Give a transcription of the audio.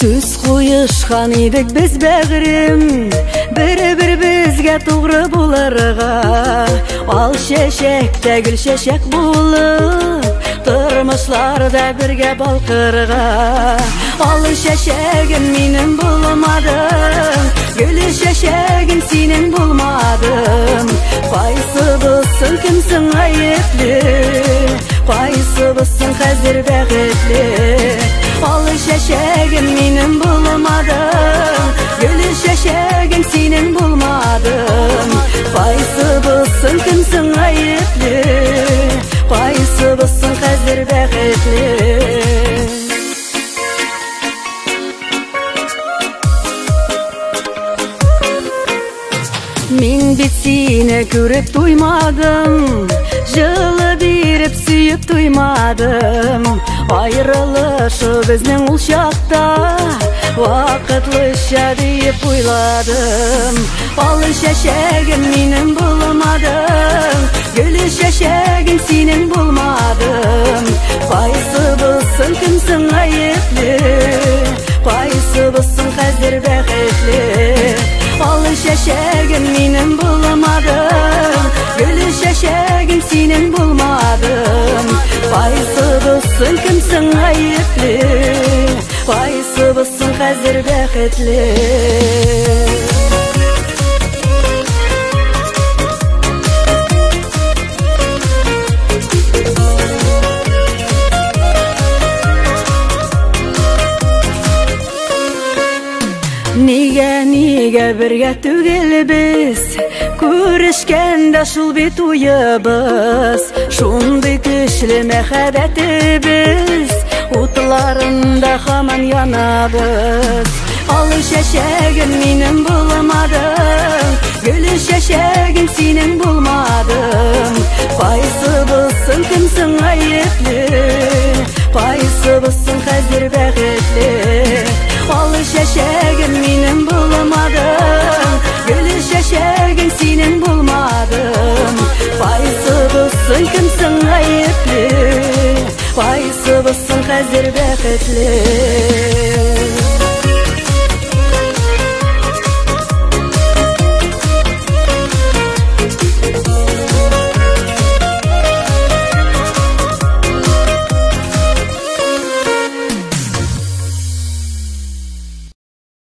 Сөз қойышқан едік біз бәғірім, бір бізге туғры боларға. Ал шешекте гүл шешек болып, тұрмышларда бірге балқырға. Ал шешегім менің болмадым, гүл шешегім сенің болмадым. Қайсыбысың, кімсің айыплы, қайсыбысың қазір бәғітлі. Ал шешегім менің болмадым, гүл шешегім сенің болмадым. Қайсыбысың, кімсің айыплы, қайсыбысың қазір бәғітлі. Мен бет сені көріп тоймадым, жылы беріп сүйіп тоймадым. Айрылышы біздің ол шақта, уақытлыша дейіп ойладым. Ал шешегім менің болмадым, гүл шешегім сенің болмадым. Қайсыбысың, кімсің айыплы, қайсыбысың қазір бәғітлі. Ал шешегім менің болмадым, гүл шешегім сенің болмадым. Қайсыбысың, кімсің айыплы, қайсыбысың қазір бәғітлі. Неге бірге түгел біз, көрішкенде шул бет ойыбыз. Шундай күшлі мәхәббәті біз, утларында хаман янабыз. Ал шешегім менің болмадым, гүл шешегім сенің болмадым. Қайсыбысың, кімсің айыплы, қайсыбысың қазір бәғітлі. Ал шешегім менің болмадым, гүл шешегім сенің болмадым. Қайсыбысың, кімсің айыплы, қайсыбысың қазір бәғітлі.